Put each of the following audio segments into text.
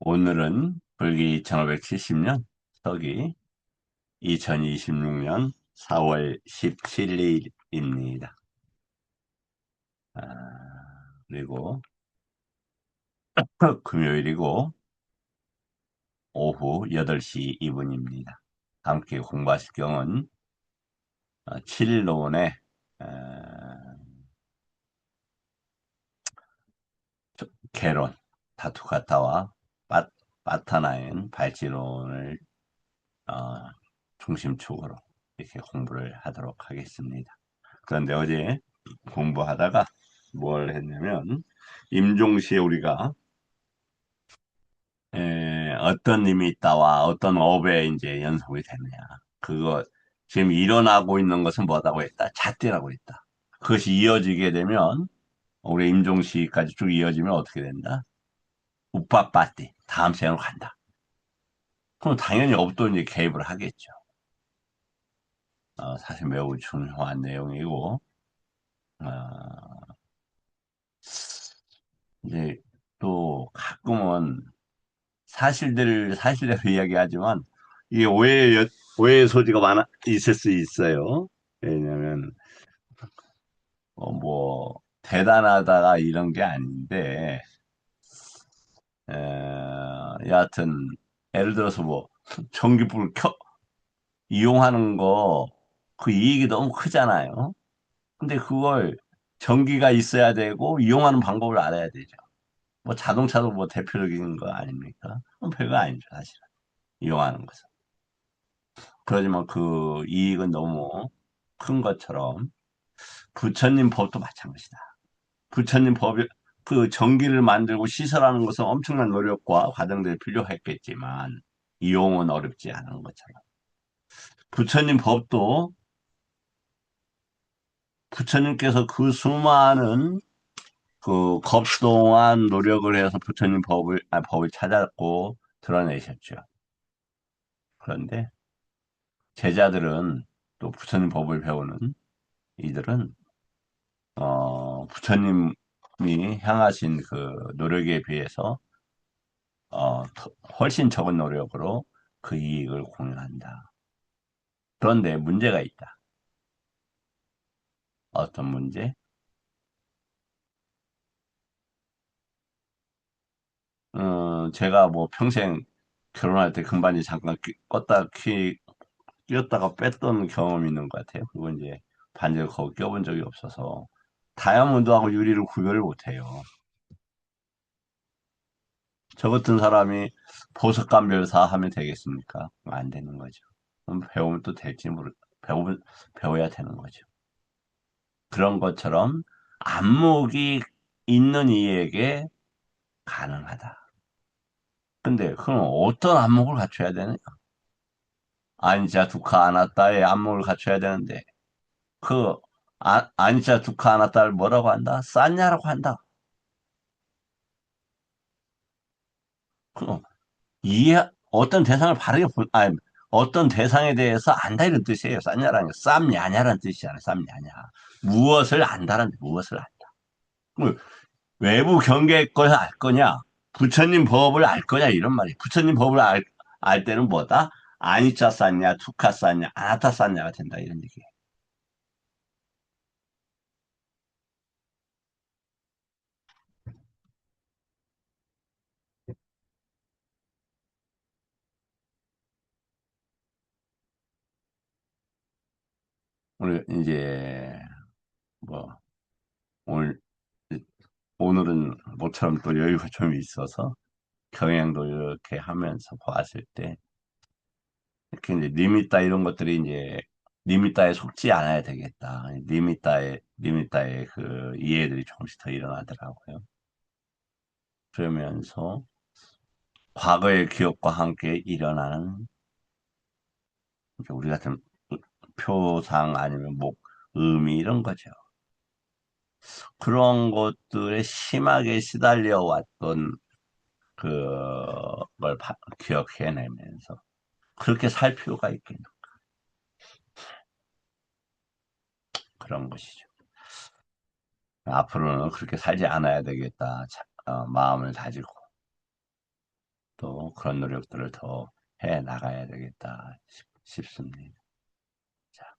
오늘은 불기 2570년 서기 2026년 4월 17일입니다. 그리고 금요일이고 오후 8시 2분입니다. 함께 공부하실 경은 칠일론의 개론, 다투카타와 파타나인 발지론을 어, 중심축으로 이렇게 공부를 하도록 하겠습니다. 그런데 어제 공부하다가 뭘 했냐면 임종시에 우리가 어떤 힘이 있다와 어떤 업에 이제 연속이 되느냐, 그거 지금 일어나고 있는 것은 뭐라고 했다? 잣대라고 했다. 그것이 이어지게 되면 우리 임종시까지 쭉 이어지면 어떻게 된다? 우빠빠띠 다음 생으로 간다. 그럼 당연히 업도 이제 개입을 하겠죠. 사실 매우 중요한 내용이고 어, 이제 또 가끔은 사실대로 이야기하지만 이게 오해의 소지가 많아 있을 수 있어요. 왜냐면 뭐 대단하다가 이런 게 아닌데 여하튼 예를 들어서 뭐 전기불 이용하는 거 그 이익이 너무 크잖아요. 근데 그걸 전기가 있어야 되고 이용하는 방법을 알아야 되죠. 뭐 자동차도 뭐 대표적인 거 아닙니까? 별거 아니죠, 사실은. 이용하는 것은. 그러지만 그 이익은 너무 큰 것처럼 부처님 법도 마찬가지다. 부처님 법이 그 전기를 만들고 시설하는 것은 엄청난 노력과 과정들이 필요했겠지만 이용은 어렵지 않은 것처럼 부처님 법도 부처님께서 그 수많은 그 겁동안 노력을 해서 부처님 법을 찾았고 드러내셨죠. 그런데 제자들은 또 부처님 법을 배우는 이들은 부처님이 향하신 그 노력에 비해서 훨씬 적은 노력으로 그 이익을 공유한다. 그런데 문제가 있다. 어떤 문제? 제가 뭐 평생 결혼할 때 금반지 잠깐 끼었다가 뺐던 경험이 있는 것 같아요. 그건 이제 반지를 거기 껴본 적이 없어서 다이아몬드하고 유리를 구별을 못해요. 저 같은 사람이 보석감별사 하면 되겠습니까? 안 되는 거죠. 그럼 배우면 또 될지 배워야 되는 거죠. 그런 것처럼 안목이 있는 이에게 가능하다. 근데 그럼 어떤 안목을 갖춰야 되느냐? 아니자 두카 아나타의 안목을 갖춰야 되는데 그 아니자 두카 아나타를 뭐라고 한다? 쌌냐라고 한다. 그럼 어떤 대상을 아니, 어떤 대상에 대해서 안다 이런 뜻이에요. 쌌냐라는 게 쌈냐냐라는 뜻이잖아요. 쌈냐냐. 무엇을 안다는 무엇을 안다. 뭐 외부 경계의 것을 알 거냐? 부처님 법을 알 거냐? 이런 말이에요. 부처님 법을 알 때는 뭐다? 아니짜 쌌냐, 투카 쌌냐, 아나타 쌌냐가 된다 이런 얘기예요. 오늘 이제 뭐 오늘 오늘은 모처럼 또 여유가 좀 있어서 경영도 이렇게 하면서 봤을 때 이렇게 이제 리미따 이런 것들이 이제 리미따에 속지 않아야 되겠다. 리미따의 그 이해들이 조금씩 더 일어나더라고요. 그러면서 과거의 기억과 함께 일어나는 우리 같은 표상 아니면 목, 의미 이런 거죠. 그런 것들에 심하게 시달려 왔던 그걸 기억해내면서 그렇게 살 필요가 있겠는 그런 것이죠. 앞으로는 그렇게 살지 않아야 되겠다. 마음을 다지고. 또 그런 노력들을 더 해 나가야 되겠다 싶습니다. 자,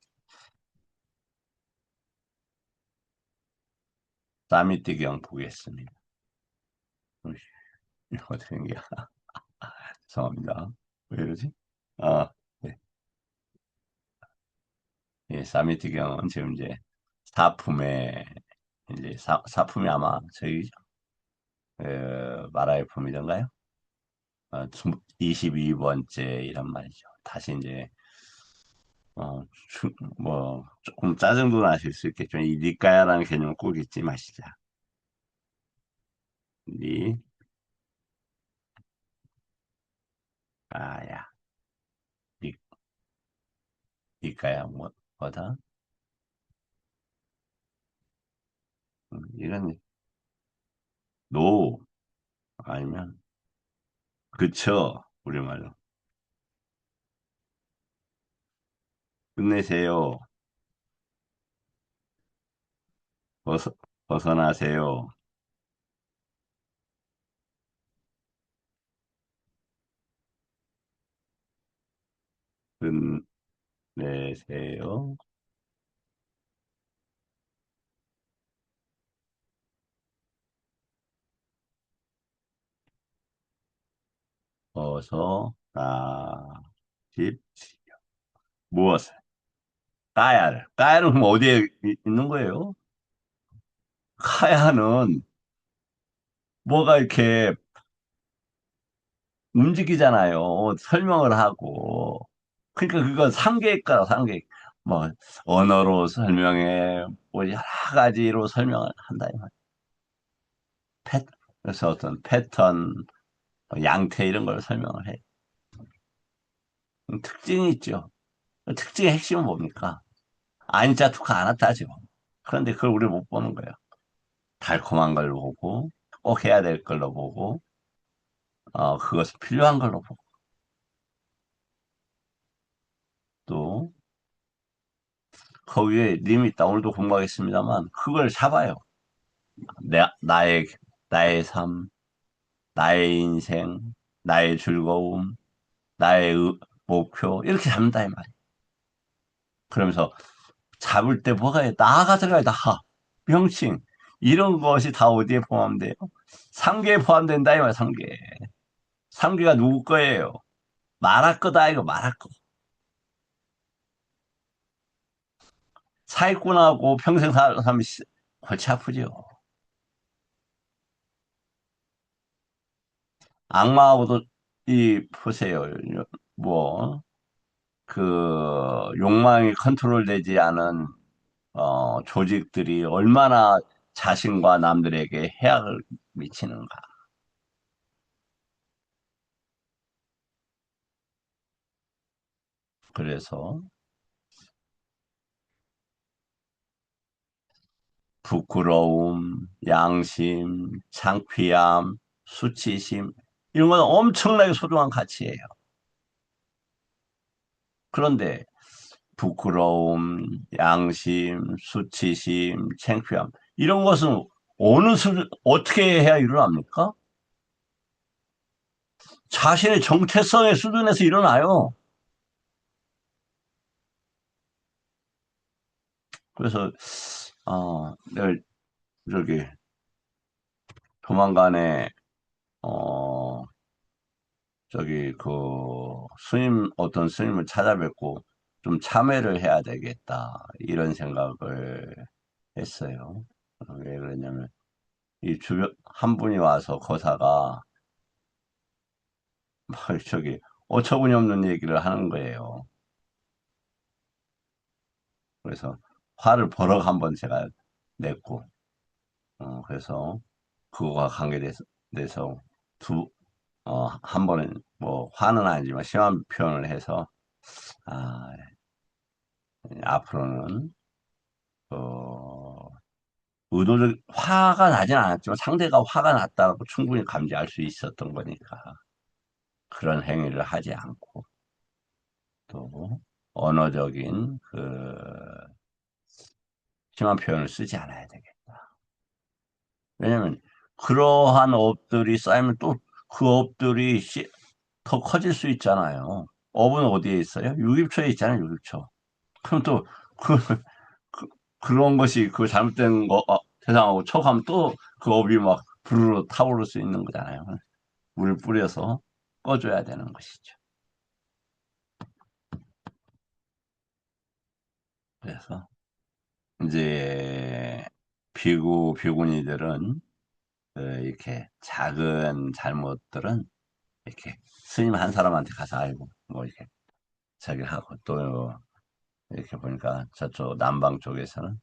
싸미띠경 보겠습니다. 으이씨, 이거 어떻게 된 거야? 죄송합니다. 왜 이러지? 아, 네. 예, 싸미띠경은 지금 이제 사품에 이제 사품이 아마 저희 마라의품이던가요? 22번째 이란 말이죠. 다시 이제 뭐 조금 짜증도 나실 수 있겠죠. 이 니까야라는 개념을 꼭 잊지 마시자. 니, 아야, 니, 니까야 뭐다? 이런 노 아니면 그쵸 우리말로 끝내세요. 벗어, 벗어나세요. 끝내세요. 벗어나십시오. 무엇을? 까야를 그럼 어디에 있는 거예요? 카야는 뭐가 이렇게 움직이잖아요. 설명을 하고. 그러니까 그건 상계과라 상계. 뭐 언어로 설명해, 뭐 여러 가지로 설명을 한다 이 말이야. 그래서 어떤 패턴, 양태 이런 걸 설명을 해. 특징이 있죠. 특징의 핵심은 뭡니까? 아니자 투카 아나타죠. 그런데 그걸 우리 못 보는 거예요. 달콤한 걸 보고 꼭 해야 될 걸로 보고 그것은 필요한 걸로 보고 또 거기에 님이 있다. 오늘도 공부하겠습니다만 그걸 잡아요. 나의 나의 삶, 나의 인생, 나의 즐거움, 나의 목표 이렇게 잡는다 이 말이에요. 그러면서 잡을 때 뭐가 나가 들어가야 나 명칭 이런 것이 다 어디에 포함돼요? 상계에 포함된다 이 말이에요. 상계. 상계가 누구 거예요? 말할 거다 이거 말할 거. 사기꾼하고 평생 사는 사람이 골치 아프죠. 악마하고도 보세요. 뭐, 그, 욕망이 컨트롤되지 않은, 조직들이 얼마나 자신과 남들에게 해악을 미치는가. 그래서, 부끄러움, 양심, 창피함, 수치심, 이런 건 엄청나게 소중한 가치예요. 그런데, 부끄러움, 양심, 수치심, 창피함, 이런 것은 어떻게 해야 일어납니까? 자신의 정체성의 수준에서 일어나요. 그래서, 내가 저기, 조만간에, 어, 어떤 스님을 찾아뵙고 좀 참회를 해야 되겠다. 이런 생각을 했어요. 왜 그러냐면, 한 분이 와서 거사가, 막 어처구니 없는 얘기를 하는 거예요. 그래서 화를 버럭 한번 제가 냈고, 그래서 그거가 돼서 한 번은 뭐 화는 아니지만 심한 표현을 해서, 아, 앞으로는, 어, 화가 나진 않았지만 상대가 화가 났다고 충분히 감지할 수 있었던 거니까 그런 행위를 하지 않고 또 언어적인 심한 표현을 쓰지 않아야 되겠다. 왜냐면 그러한 업들이 쌓이면 또 그 업들이 더 커질 수 있잖아요. 업은 어디에 있어요? 유입처에 있잖아요, 유입처. 그럼 또, 그, 그, 그런 것이, 그 잘못된 거, 세상하고 척하면 또 그 업이 막 부르르 타오를 수 있는 거잖아요. 물을 뿌려서 꺼줘야 되는 것이죠. 그래서, 이제, 비구니들은, 이렇게 작은 잘못들은 이렇게 스님 한 사람한테 가서 알고, 뭐 이렇게 저기 하고, 또 이렇게 보니까 저쪽 남방 쪽에서는,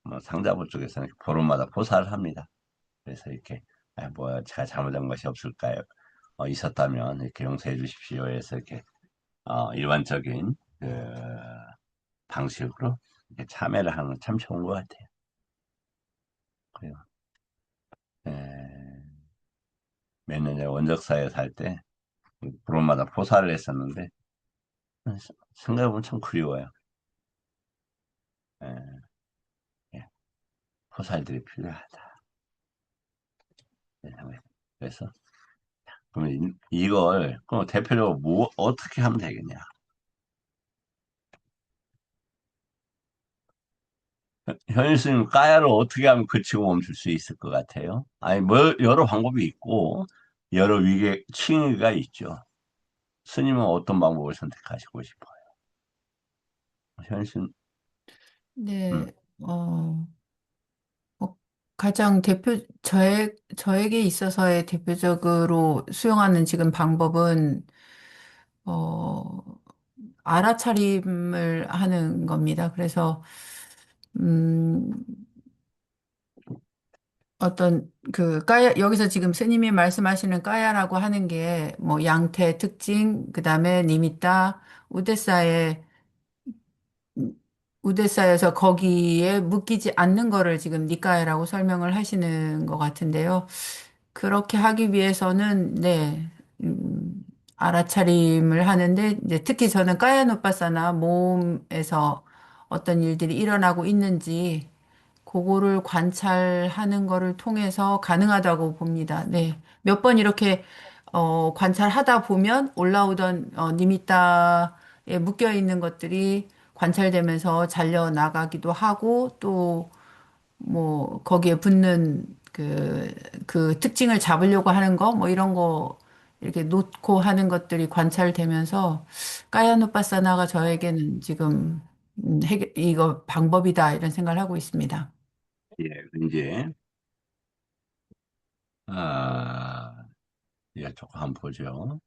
뭐 상자부 쪽에서는 보름마다 포사를 합니다. 그래서 이렇게, 뭐 제가 잘못한 것이 없을까요? 있었다면 이렇게 용서해 주십시오 해서 이렇게, 일반적인 그 방식으로 이렇게 참여를 하는 건 참 좋은 것 같아요. 그리고, 에, 몇 년 전에 원적사에 살 때, 보름마다 포사를 했었는데, 생각해보면 참 그리워요. 예, 예. 포살들이 필요하다. 네, 그래서, 그러면 이걸, 그럼 대표적으로 어떻게 하면 되겠냐? 현일 스님, 까야를 어떻게 하면 그치고 멈출 수 있을 것 같아요? 아니, 뭐, 여러 방법이 있고, 여러 층위가 있죠. 스님은 어떤 방법을 선택하시고 싶어요? 현일 스님, 네, 음, 어, 어, 가장 저에게 있어서의 대표적으로 수용하는 지금 방법은, 어, 알아차림을 하는 겁니다. 그래서, 음, 여기서 지금 스님이 말씀하시는 까야라고 하는 게, 뭐, 양태 특징, 그 다음에 니미따, 우데사의 우대사여서 거기에 묶이지 않는 거를 지금 니까야라고 설명을 하시는 것 같은데요. 그렇게 하기 위해서는, 네, 알아차림을 하는데, 이제 특히 저는 까야누빠사나 몸에서 어떤 일들이 일어나고 있는지, 그거를 관찰하는 거를 통해서 가능하다고 봅니다. 네. 몇 번 이렇게, 관찰하다 보면 올라오던, 니미따에 묶여 있는 것들이 관찰되면서 잘려 나가기도 하고 또 뭐 거기에 붙는 그 특징을 잡으려고 하는 거 뭐 이런 거 이렇게 놓고 하는 것들이 관찰되면서 까야누빠사나가 저에게는 지금 이거 방법이다 이런 생각을 하고 있습니다. 예, 이제, 아, 예, 조금 한번 보죠.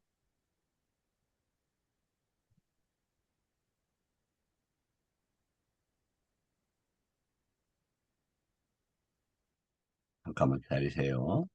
잠깐만 기다리세요.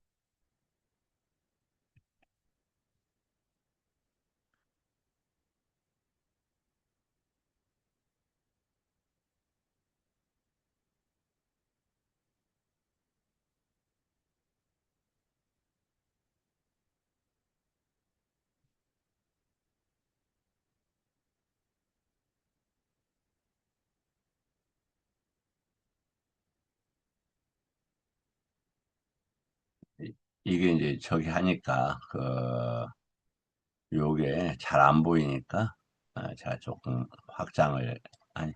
이게 이제 저기 하니까, 요게 잘 안 보이니까, 제가 조금 아니,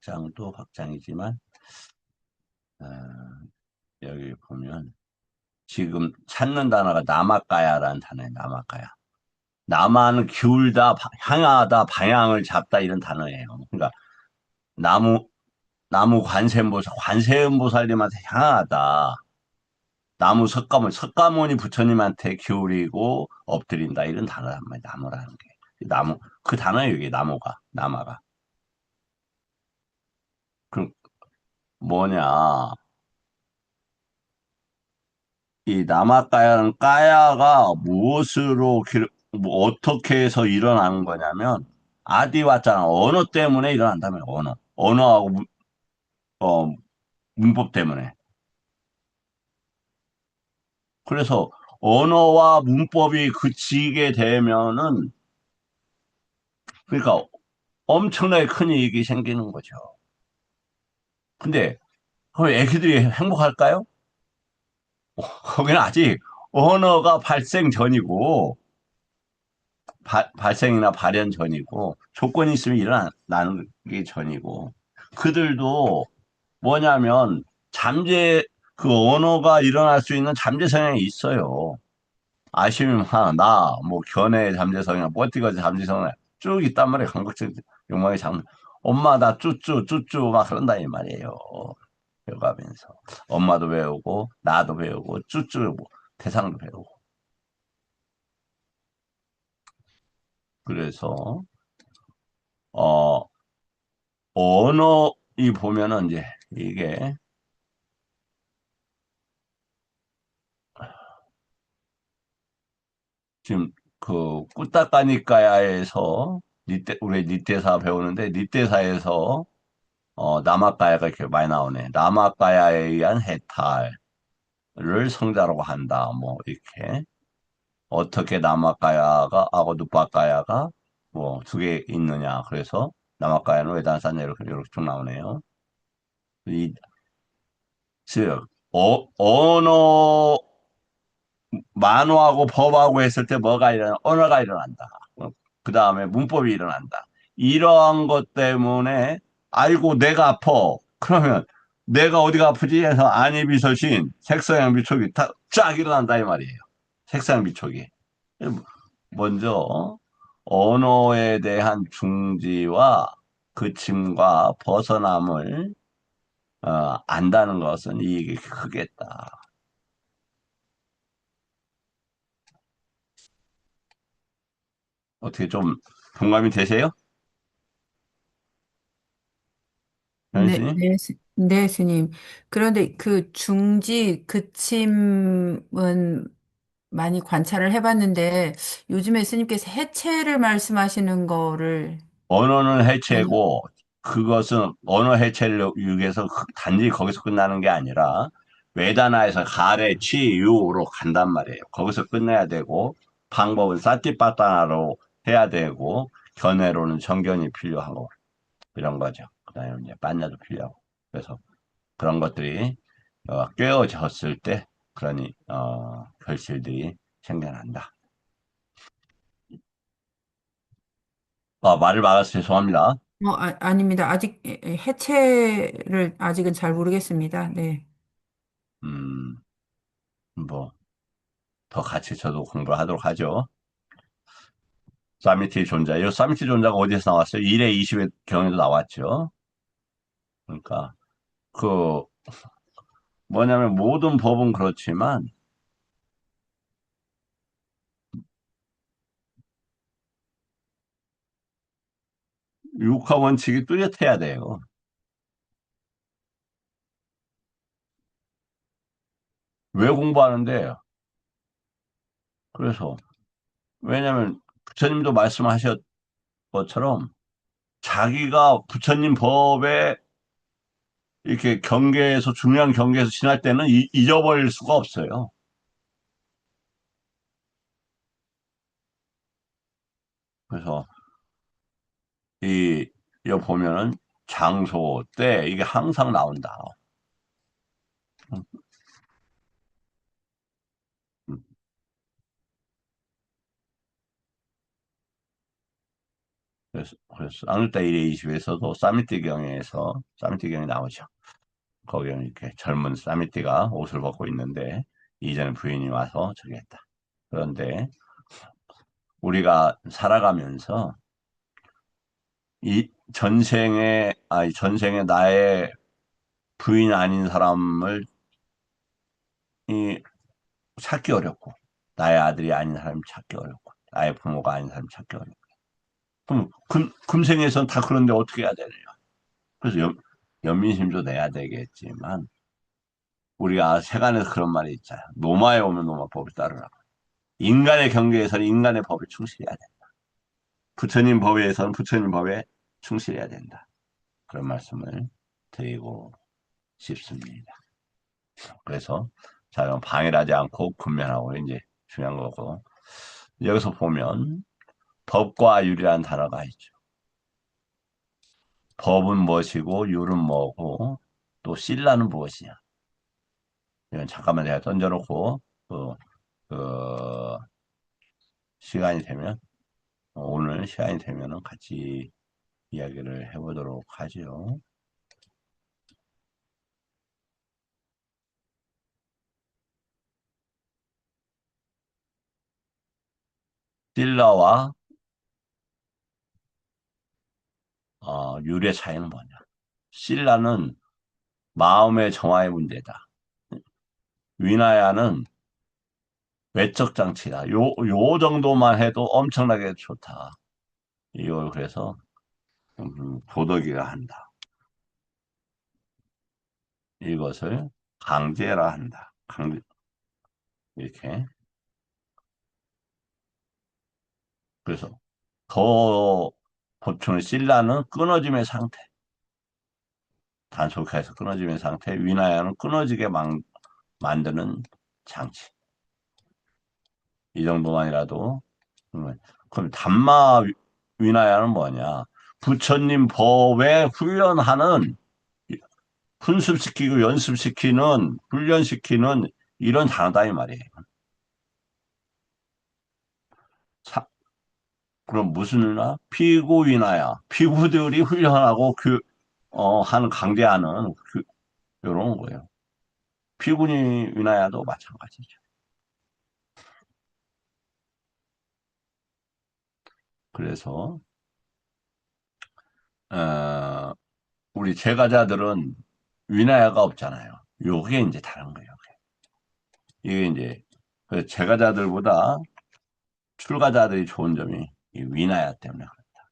확장도 확장이지만, 어, 여기 보면, 지금 찾는 단어가 남아까야라는 단어예요, 남아까야. 남아는 기울다, 향하다, 방향을 잡다, 이런 단어예요. 그러니까, 나무, 나무 관세음보살님한테 향하다. 나무 석가모니 부처님한테 기울이고 엎드린다. 이런 단어란 말이야, 나무라는 게. 그 단어예요, 이게 남아가. 그럼 뭐냐. 이 남아까야는 까야가 뭐 어떻게 해서 일어나는 거냐면, 아디 왔잖아. 언어 때문에 일어난다면, 언어. 언어하고 어, 문법 때문에. 그래서 언어와 문법이 그치게 되면은, 그러니까 엄청나게 큰 이익이 생기는 거죠. 근데 그럼 애기들이 행복할까요? 거기는 아직 언어가 발생 전이고, 발생이나 발현 전이고, 조건이 있으면 일어나는 게 전이고, 그들도 뭐냐면, 잠재, 그 언어가 일어날 수 있는 잠재 성향이 있어요. 아시면 뭐, 견해 잠재 성향, 뽀띠거지 잠재 성향, 쭉 있단 말이에요. 강박적 욕망의 장, 엄마, 나 쭈쭈, 쭈쭈, 막 그런다, 이 말이에요. 배워가면서. 엄마도 배우고, 나도 배우고, 쭈쭈, 뭐, 대상도 배우고. 그래서, 어, 언어, 이 보면은 이제, 이게, 지금, 그, 꾸따까니까야에서, 우리 니떼사 배우는데, 니떼사에서, 남아까야가 이렇게 많이 나오네. 남아까야에 의한 해탈을 성자라고 한다. 뭐, 이렇게. 어떻게 남아까야가, 아고 누빠까야가, 뭐, 두 개 있느냐. 그래서, 남아까야는 외단산 이렇게 쭉 나오네요. 이, 즉, 언어, 만어하고 법하고 했을 때 뭐가 언어가 일어난다. 그 다음에 문법이 일어난다. 이러한 것 때문에, 아이고, 내가 아파. 그러면, 내가 어디가 아프지? 해서 안이비서신, 색소양 비촉이 쫙 일어난다, 이 말이에요. 색상 비촉이. 먼저, 언어에 대한 중지와 그침과 벗어남을, 안다는 것은 이익이 크겠다. 어떻게 좀 공감이 되세요? 네, 현신님? 네, 네, 스님. 그런데 그 중지, 그침은 많이 관찰을 해봤는데 요즘에 스님께서 해체를 말씀하시는 거를 언어는 많이, 해체고 그것은 언어 해체를 위해서 단지 거기서 끝나는 게 아니라 외다나에서 가래, 치, 유로 간단 말이에요. 거기서 끝내야 되고 방법은 사티파타나로 해야 되고 견해로는 정견이 필요하고 이런 거죠. 그다음에 이제 빠냐도 필요하고 그래서 그런 것들이 깨어졌을 때 그러니 결실들이 생겨난다. 말을 막아서 죄송합니다. 아닙니다. 아직 해체를 아직은 잘 모르겠습니다. 네. 음, 뭐 더 같이 저도 공부를 하도록 하죠. 사미티 존재. 이 사미티 존재가 어디서 나왔어요? 1회 20회 경에도 나왔죠. 그러니까 그 뭐냐면 모든 법은 그렇지만 육하 원칙이 뚜렷해야 돼요. 왜 공부하는데? 그래서 왜냐면 부처님도 말씀하셨 것처럼 자기가 부처님 법에 이렇게 경계에서 중요한 경계에서 지날 때는 잊어버릴 수가 없어요. 그래서 이 여기 보면은 장소, 때 이게 항상 나온다. 음, 그래서 쌍일대 1회 20에서도 사미띠경이 나오죠. 거기는 이렇게 젊은 사미띠가 옷을 벗고 있는데 이전에 부인이 와서 저기 했다. 그런데 우리가 살아가면서 이 전생에 나의 부인 아닌 사람을 이 찾기 어렵고 나의 아들이 아닌 사람 찾기 어렵고 나의 부모가 아닌 사람 찾기 어렵고 그럼 금생에선 다 그런데 어떻게 해야 되느냐. 그래서 연민심도 내야 되겠지만 우리가 세간에서 그런 말이 있잖아요. 노마에 오면 노마법을 따르라. 인간의 경계에서는 인간의 법에 충실해야 돼. 부처님 법에서는 부처님 법에 충실해야 된다. 그런 말씀을 드리고 싶습니다. 그래서 자, 그럼 방해하지 않고 근면하고 이제 중요한 거고 여기서 보면 법과 유리라는 단어가 있죠. 법은 무엇이고 율은 뭐고 또 신라는 무엇이냐. 이건 잠깐만 내가 던져놓고 그 시간이 되면 오늘 시간이 되면은 같이 이야기를 해보도록 하죠. 신라와 율의 차이는 뭐냐? 신라는 마음의 정화의 문제다. 위나야는 외적 장치다. 요 정도만 해도 엄청나게 좋다. 이걸 그래서 도덕이라 한다. 이것을 강제라 한다. 이렇게. 그래서 더 보충 신라는 끊어짐의 상태. 단속해서 끊어짐의 상태. 위나야는 끊어지게 만드는 장치. 이 정도만이라도. 그럼 담마 위나야는 뭐냐? 부처님 법에 훈련하는, 훈습시키고 연습시키는, 훈련시키는 이런 단어다 이 말이에요. 사- 그럼 무슨 위나? 피구 위나야. 피구들이 훈련하고 하는 강제하는 이런 거예요. 피구니 위나야도 마찬가지죠. 그래서 어, 우리 제가자들은 위나야가 없잖아요. 요게 이제 다른 거예요. 이게 이제 그 제가자들보다 출가자들이 좋은 점이 이 위나야 때문에 그렇다.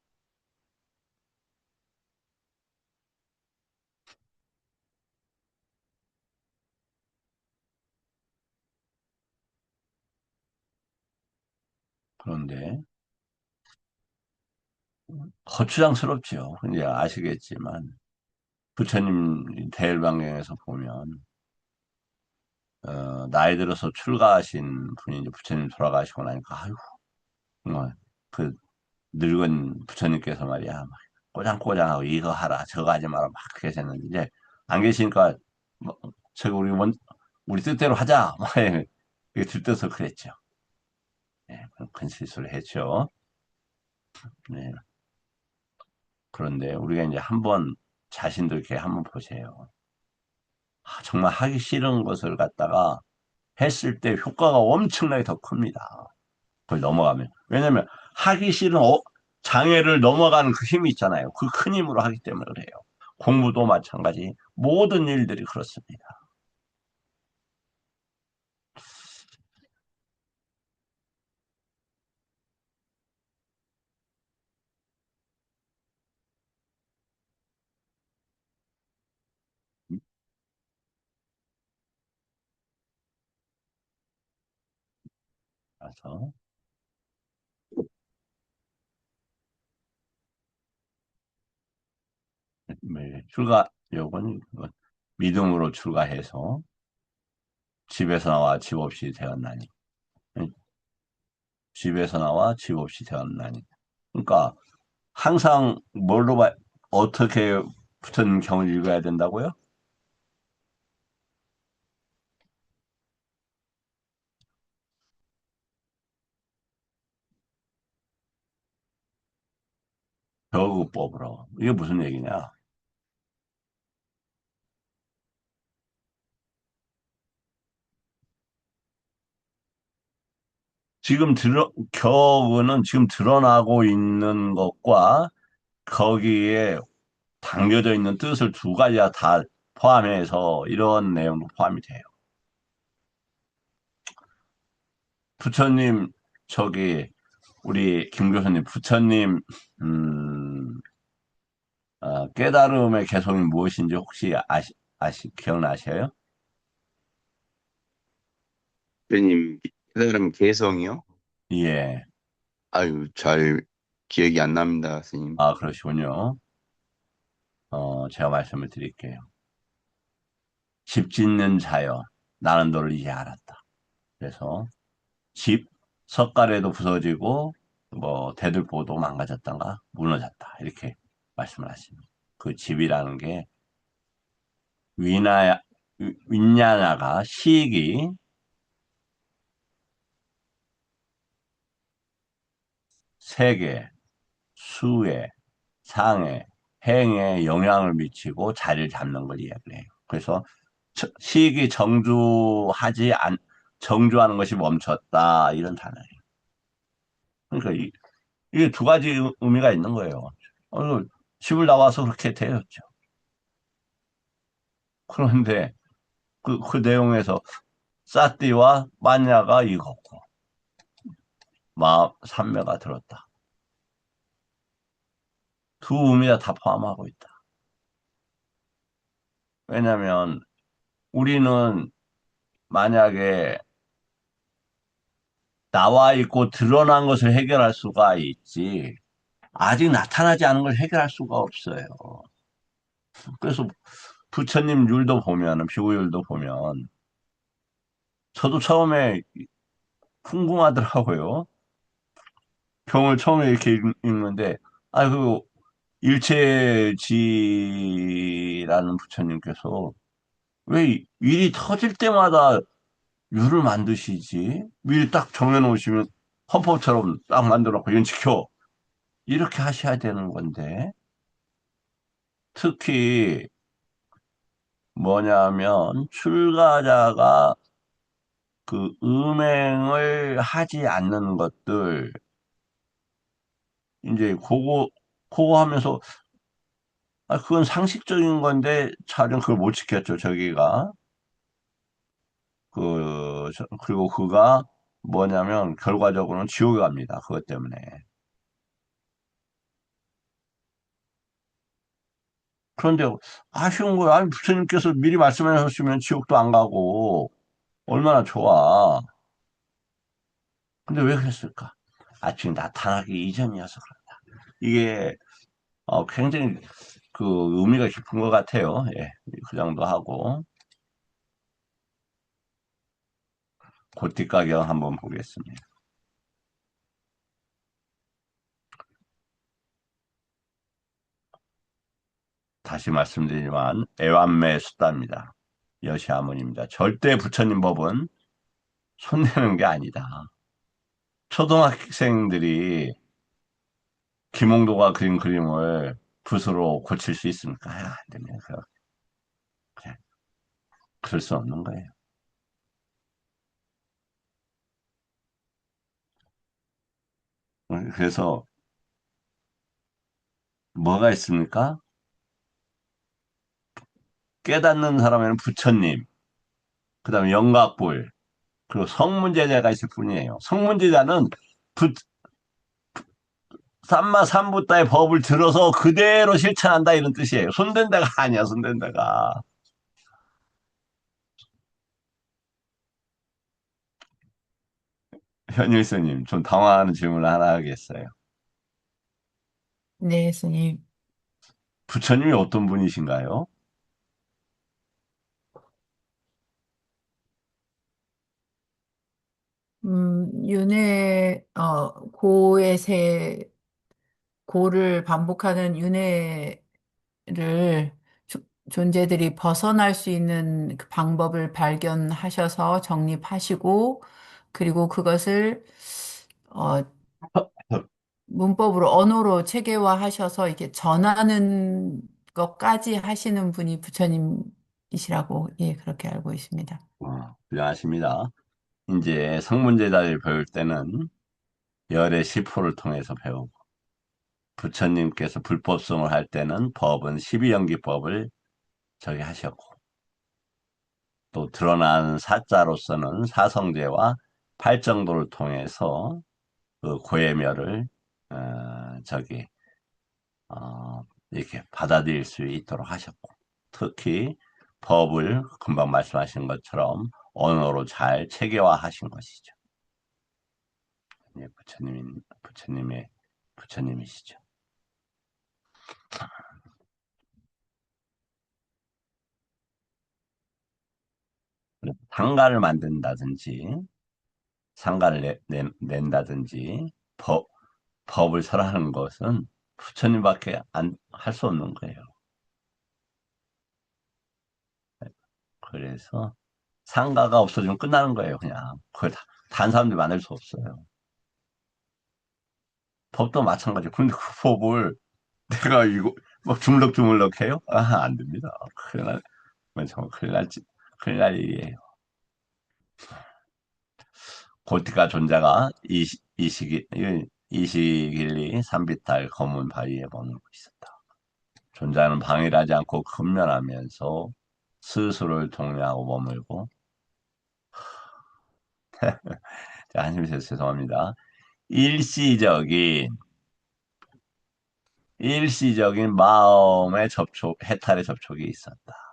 그런데 거추장스럽죠. 이제 아시겠지만 부처님 대일방경에서 보면 나이 들어서 출가하신 분이 이제 부처님 돌아가시고 나니까 아유 정말 그 늙은 부처님께서 말이야 막 꼬장꼬장하고 이거 하라 저거 하지 마라 막 계셨는데 이제 안 계시니까 뭐, 저기 우리 뜻대로 하자 막 이게 들떠서 그랬죠. 네, 큰 실수를 했죠. 네. 그런데 우리가 이제 한번 자신도 이렇게 한번 보세요. 정말 하기 싫은 것을 갖다가 했을 때 효과가 엄청나게 더 큽니다. 그걸 넘어가면. 왜냐면 하기 싫은 장애를 넘어가는 그 힘이 있잖아요. 그 큰 힘으로 하기 때문에 그래요. 공부도 마찬가지. 모든 일들이 그렇습니다. 그래서 요건 믿음으로 출가해서 집에서 나와 집 없이 되었나니. 집에서 나와 집 없이 되었나니. 그러니까 항상 어떻게 붙은 경을 읽어야 된다고요? 벼구법으로. 이게 무슨 얘기냐? 격은 지금 드러나고 있는 것과 거기에 담겨져 있는 뜻을 두 가지가 다 포함해서 이런 내용도 포함이 돼요. 부처님, 저기, 우리 김 교수님, 부처님, 음, 깨달음의 개성이 무엇인지 혹시 기억나셔요? 대표님, 깨달음 개성이요? 예. 아유, 잘 기억이 안 납니다, 스님. 그러시군요. 제가 말씀을 드릴게요. 집 짓는 자여, 나는 너를 이제 알았다. 그래서 집, 석가래도 부서지고, 뭐, 대들보도 망가졌던가, 무너졌다. 이렇게 말씀을 하십니다. 그 집이라는 게, 위나야, 윈냐나가, 시익이 세계, 수에, 상에, 행에 영향을 미치고 자리를 잡는 걸 이야기를 해요. 그래서 시익이 정주하는 것이 멈췄다. 이런 단어예요. 그러니까 이게 두 가지 의미가 있는 거예요. 집을 나와서 그렇게 되었죠. 그런데 그 내용에서 사띠와 빠냐가 익었고, 산매가 들었다. 두 의미가 다 포함하고 있다. 왜냐면 우리는 만약에 나와 있고 드러난 것을 해결할 수가 있지, 아직 나타나지 않은 걸 해결할 수가 없어요. 그래서 부처님 율도 보면, 비구율도 보면, 저도 처음에 궁금하더라고요. 경을 처음에 이렇게 읽는데, 그 일체지라는 부처님께서 왜 일이 터질 때마다 율을 만드시지? 미리 딱 정해놓으시면 헌법처럼 딱 만들어놓고 이건 지켜. 이렇게 하셔야 되는 건데, 특히 뭐냐면 출가자가 그 음행을 하지 않는 것들, 이제 그거 하면서, 그건 상식적인 건데, 잘은 그걸 못 지켰죠, 저기가. 그리고 그가 뭐냐면, 결과적으로는 지옥에 갑니다. 그것 때문에. 그런데 아쉬운 거야. 아니, 부처님께서 미리 말씀해 주셨으면 지옥도 안 가고, 얼마나 좋아. 근데 왜 그랬을까? 지금 나타나기 이전이어서 그런다. 이게, 굉장히 그 의미가 깊은 것 같아요. 예, 그 정도 하고. 고티가경 한번 보겠습니다. 다시 말씀드리지만 애완매 수다입니다. 여시아문입니다. 절대 부처님 법은 손대는 게 아니다. 초등학생들이 김홍도가 그린 그림을 붓으로 고칠 수 있습니까? 안 됩니다. 그냥 그럴 수 없는 거예요. 그래서 뭐가 있습니까? 깨닫는 사람에는 부처님, 그 다음에 영각불, 그리고 성문제자가 있을 뿐이에요. 성문제자는 삼마삼부따의 법을 들어서 그대로 실천한다 이런 뜻이에요. 손댄다가 아니야, 손댄다가. 현일스님, 좀 당황하는 질문을 하나 하겠어요. 네, 스님. 부처님이 어떤 분이신가요? 고의 고를 반복하는 존재들이 벗어날 수 있는 그 방법을 발견하셔서 정립하시고, 그리고 그것을, 어, 문법으로, 언어로 체계화하셔서 이렇게 전하는 것까지 하시는 분이 부처님이시라고, 예, 그렇게 알고 있습니다. 훌륭하십니다. 이제 성문제자를 배울 때는 열의 시포를 통해서 배우고, 부처님께서 불법성을 할 때는 법은 12연기법을 저기 하셨고, 또 드러난 사자로서는 사성제와 팔정도를 통해서 그 고해멸을 저기 이렇게 받아들일 수 있도록 하셨고, 특히 법을 금방 말씀하신 것처럼 언어로 잘 체계화하신 것이죠. 예, 부처님이시죠. 상가를 만든다든지, 상가를 낸다든지, 법을 설하는 것은 부처님밖에 할 수 없는 거예요. 그래서 상가가 없어지면 끝나는 거예요, 그냥. 그걸 단 사람들이 만들 수 없어요. 법도 마찬가지. 근데 그 법을 내가 이거 막 주물럭주물럭 해요? 아, 안 됩니다. 큰일 날, 정말 큰일 날 일이에요. 고티카 존자가 이시길리 산비탈 검은 바위에 머물고 있었다. 존자는 방일하지 않고 근면하면서 스스로를 통례하고 머물고, 자, 한숨 쉬어서 죄송합니다. 일시적인 일시적인 마음의 해탈의 접촉이 있었다.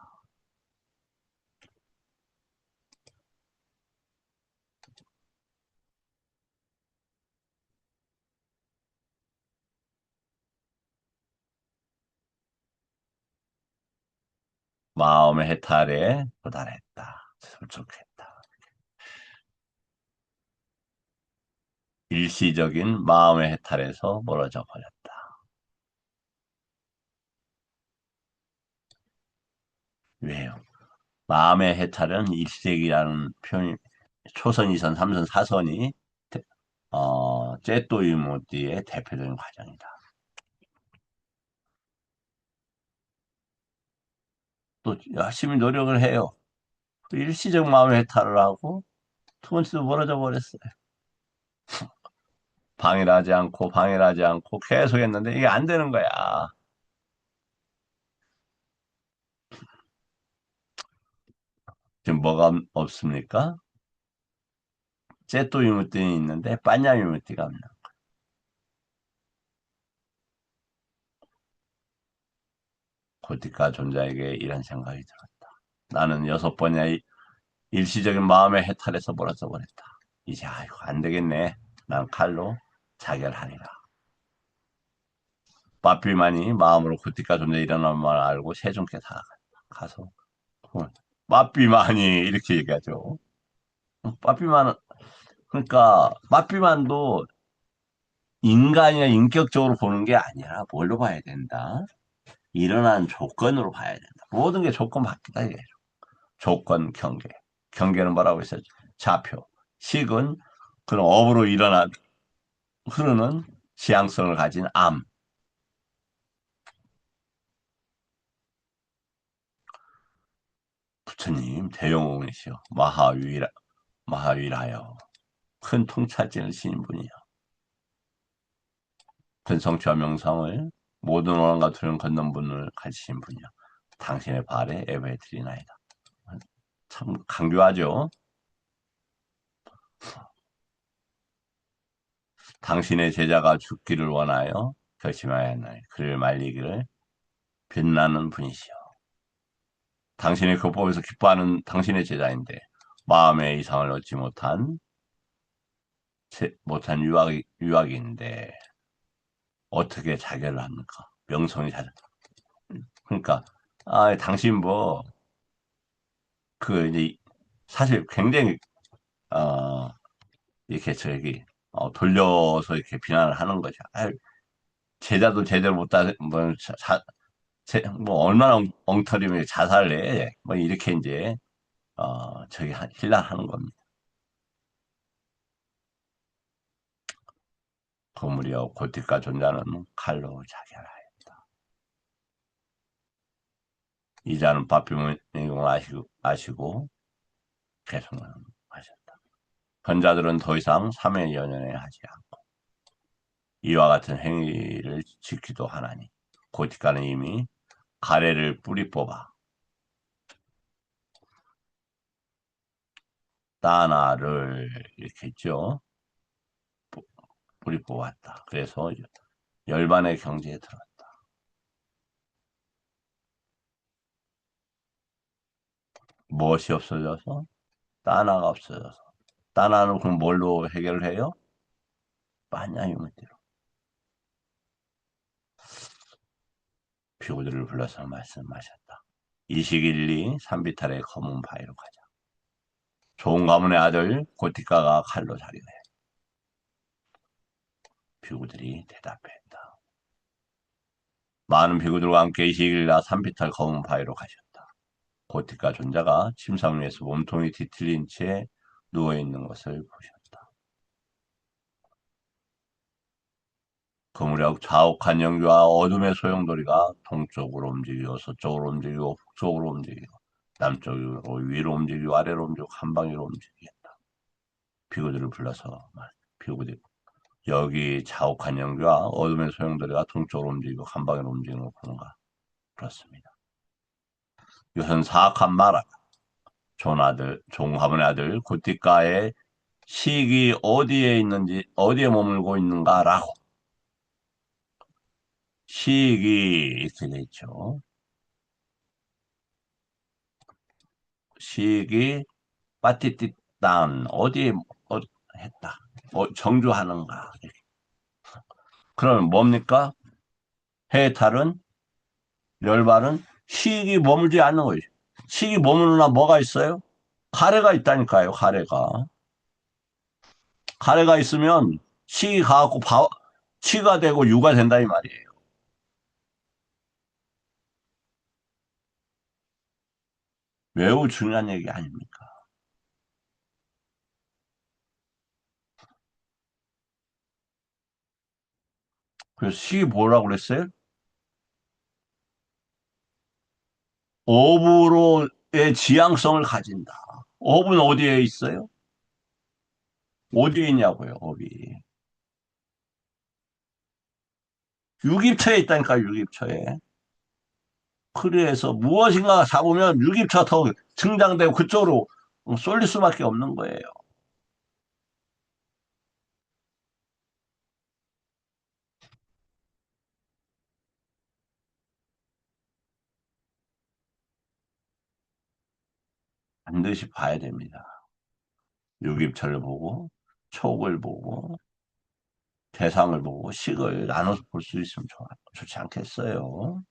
마음의 해탈에 도달했다. 접촉했다. 일시적인 마음의 해탈에서 멀어져 버렸다. 왜요? 마음의 해탈은 일시적이라는 표현이 초선, 2선, 3선, 4선이 제또 유무띠의 대표적인 과정이다. 또 열심히 노력을 해요. 그 일시적 마음의 해탈을 하고 두 번째도 멀어져 버렸어요. 방해하지 않고 계속 했는데 이게 안 되는 거야. 지금 뭐가 없습니까? 제또 유무띠는 있는데 빠냐 유무띠가 없는. 고티카 존자에게 이런 생각이 들었다. 나는 6번이나 일시적인 마음의 해탈에서 멀어져 버렸다. 이제 아이고 안 되겠네. 난 칼로 자결하리라. 빠삐만이 마음으로 고티카 존재 일어난 말 알고 세종께 가서 빠삐만이 이렇게 얘기하죠. 빠삐만은 그러니까 빠삐만도 인간이나 인격적으로 보는 게 아니라 뭘로 봐야 된다? 일어난 조건으로 봐야 된다. 모든 게 조건 바뀌다 이게. 조건 경계. 경계는 뭐라고 했었죠? 좌표. 식은 그런 업으로 흐르는 지향성을 가진 암. 부처님 대영웅이시여. 마하위라여. 큰 통찰진을 지닌 분이요. 근성취와 명성을 모든 원한과 두려움 걷는 분을 가지신 분이요. 당신의 발에 예배드리나이다. 참 강조하죠. 당신의 제자가 죽기를 원하여 결심하였나니 그를 말리기를 빛나는 분이시여. 당신의 교법에서 기뻐하는 당신의 제자인데 마음의 이상을 얻지 못한 유학인데 어떻게 자결을 합니까? 명성이 잘. 그러니까 당신 뭐 이제 사실 굉장히 어, 이렇게 돌려서 이렇게 비난을 하는 거죠. 제자도 제대로 못 따, 뭐 얼마나 엉터리면 자살을 해. 뭐 이렇게 이제 힐난하는 겁니다. 거물이여 고티카 존자는 칼로 자결하였다. 이자는 바삐문을 아시고 개성을 하셨다. 현자들은 더 이상 삼회 연연에 하지 않고 이와 같은 행위를 지키도 하나니 고티카는 이미 가래를 뿌리 뽑아 따나를 이렇게 있죠. 뿌리 뽑았다. 그래서 열반의 경지에 들었다. 무엇이 없어져서? 따나가 없어져서. 따나는 그럼 뭘로 해결을 해요? 빠냐유무띠로. 비구들을 불러서 말씀하셨다. 이시길리 산비탈의 검은 바위로 가자. 좋은 가문의 아들 고티카가 칼로 자기네. 비구들이 대답했다. 많은 비구들과 함께 이시길라 산비탈 검은 바위로 가셨다. 고티카 존자가 침상 위에서 몸통이 뒤틀린 채 누워있는 것을 보셨다. 그 무렵 좌우간 영주와 어둠의 소용돌이가 동쪽으로 움직이고 서쪽으로 움직이고 북쪽으로 움직이고 남쪽으로 위로 움직이고 아래로 움직이고 한방위로 움직이겠다. 비구들을 불러서 비구들 여기 좌우간 영주와 어둠의 소용돌이가 동쪽으로 움직이고 한방위로 움직이는 걸 보는가? 그렇습니다. 이것은 사악한 마라 종하분의 아들 굿디가의 시기 어디에 있는지 어디에 머물고 있는가라고 시기 이렇게 돼 있죠. 시기 빠티띠딴 어디에 했다. 정주하는가. 그러면 뭡니까? 해탈은 열발은 시기 머물지 않는 거죠. 시기 머무르나 뭐가 있어요? 가래가 있다니까요. 가래가 있으면 시기 가갖고 치가 되고 유가 된다 이 말이에요. 매우 중요한 얘기 아닙니까? 그래서 시기 뭐라고 그랬어요? 업으로의 지향성을 가진다. 업은 어디에 있어요? 어디에 있냐고요, 업이. 유깁처에 있다니까, 유깁처에. 그래서 무엇인가 잡으면 유깁처가 더 증장되고 그쪽으로 쏠릴 수밖에 없는 거예요. 반드시 봐야 됩니다. 유깁처를 보고, 촉을 보고, 대상을 보고, 식을 나눠서 볼 수 있으면 좋지 않겠어요?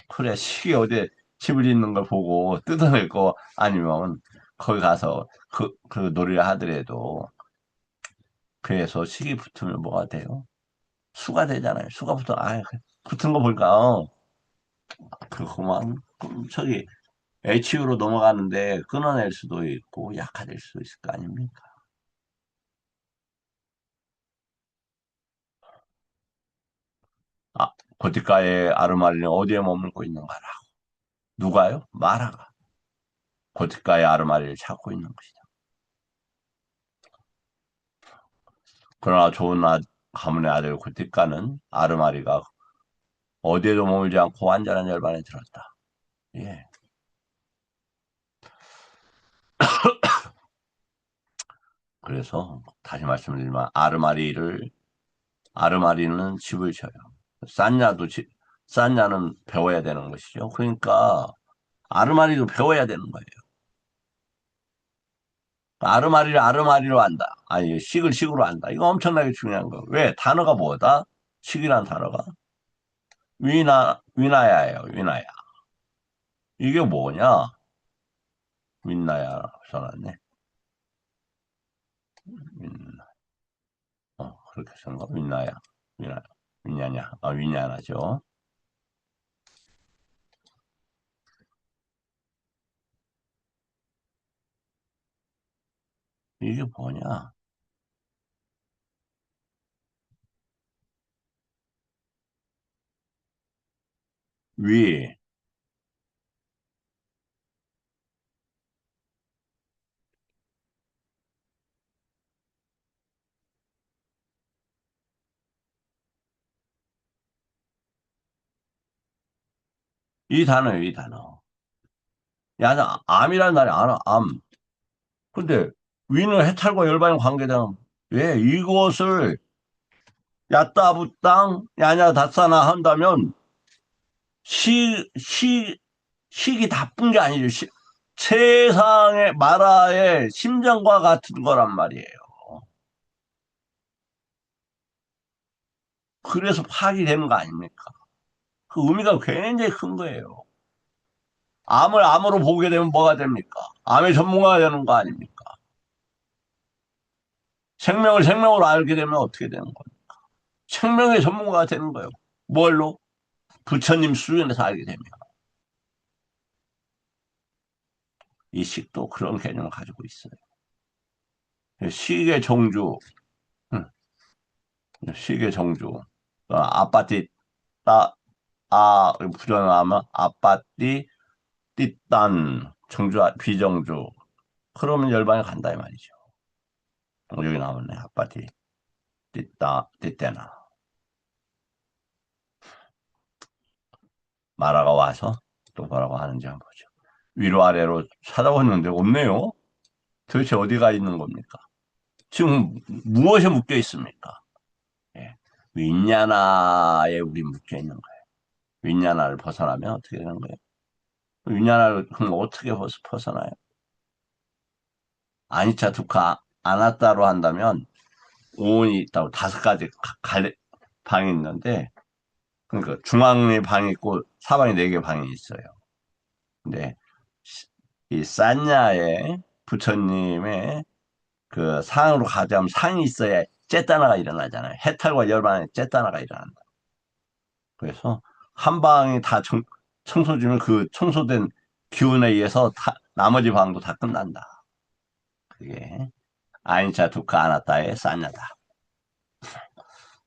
그래, 식이 어디에 집을 있는 걸 보고 뜯어낼 거 아니면 거기 가서 그 놀이를 하더라도 그래서 식이 붙으면 뭐가 돼요? 수가 되잖아요. 수가 붙으면, 붙은 거 보니까, 그만, 저기, HU로 넘어가는데 끊어낼 수도 있고 약화될 수도 있을 거 아닙니까? 아, 고티카의 아르마리는 어디에 머물고 있는가라. 누가요? 마라가. 고티카의 아르마리를 찾고 있는 것이다. 그러나 가문의 아들 고티카는 아르마리가 어디에도 머물지 않고 완전한 열반에 들었다. 예. 그래서 다시 말씀드리지만 아르마리는 집을 쳐요. 산냐는 배워야 되는 것이죠. 그러니까 아르마리도 배워야 되는 거예요. 아르마리를 아르마리로 한다. 아니, 식을 식으로 한다. 이거 엄청나게 중요한 거. 왜? 단어가 뭐다? 식이란 단어가 위나야예요. 위나야. 이게 뭐냐? 윈나야 써놨네. 윈, 그렇게 쓴 거? 윈나야. 위나야. 윈냐냐. 윈냐나죠. 이게 뭐냐? 위. 이 단어예요, 이 단어. 야, 나 암이라는 말이 알아, 암. 근데 위는 해탈과 열반의 관계상 왜 이것을 야따부땅 야냐 다싸나 한다면 시, 시, 식이 나쁜 게 아니죠. 세상의 마라의 심정과 같은 거란 말이에요. 그래서 파악이 되는 거 아닙니까? 그 의미가 굉장히 큰 거예요. 암을 암으로 보게 되면 뭐가 됩니까? 암의 전문가가 되는 거 아닙니까? 생명을 생명으로 알게 되면 어떻게 되는 거예요? 생명의 전문가가 되는 거예요. 뭘로? 부처님 수준에서 알게 되면. 이 식도 그런 개념을 가지고 있어요. 식의 정주, 응, 식의 정주. 아빠띠 따, 부정하면 아빠띠 띠딴 정주 비정주 그러면 열반에 간다 이 말이죠. 여기 나오네. 아빠띠 띠때나 마라가 와서 또 뭐라고 하는지 한번 보죠. 위로 아래로 찾아봤는데 없네요. 도대체 어디가 있는 겁니까? 지금 무엇에 묶여 있습니까? 예. 윈야나에 우리 묶여 있는 거예요. 윈야나를 벗어나면 어떻게 되는 거예요? 윈야나를 그럼 어떻게 벗어나요? 아니차 두카 아나타로 한다면 오온이 있다고 다섯 가지 방이 있는데 그러니까 중앙에 방이 있고 사방에 네 개 방이 있어요. 근데 이 산야의 부처님의 그 상으로 가자면 상이 있어야 째따나가 일어나잖아요. 해탈과 열반에 째따나가 일어난다. 그래서 한 방이 다 청소주면 그 청소된 기운에 의해서 나머지 방도 다 끝난다. 그게 아인차 두카 아나타의 산야다.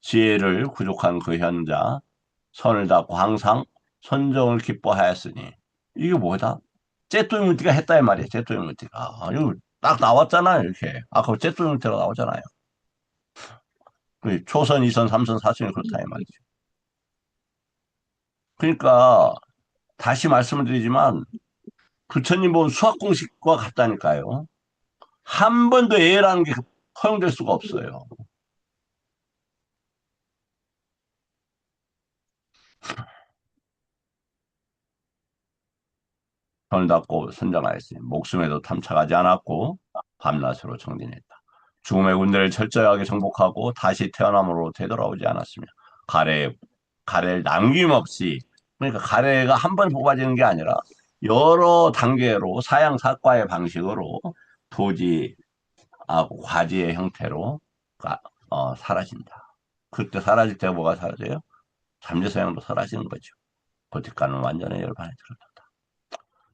지혜를 부족한 그 현자 선을 닫고 항상 선정을 기뻐하였으니 이게 뭐다? 째또이무티가 했다 이 말이야. 째또이무티가 이거 딱 나왔잖아요. 이렇게 아까 째또이무티가 나오잖아요. 초선, 2선, 3선, 4선이 그렇다 이 말이죠. 그러니까 다시 말씀을 드리지만 부처님 본 수학 공식과 같다니까요. 한 번도 A라는 게 허용될 수가 없어요. 손을 닫고 선정하였으니 목숨에도 탐착하지 않았고 밤낮으로 정진했다. 죽음의 군대를 철저하게 정복하고 다시 태어남으로 되돌아오지 않았으며 가래, 가래를 남김없이 그러니까 가래가 한 번 뽑아지는 게 아니라 여러 단계로 사양사과의 방식으로 도지하고 과지의 형태로 사라진다. 그때 사라질 때 뭐가 사라져요? 잠재성향도 사라지는 거죠. 고티카는 완전히 열반에 들어갔다.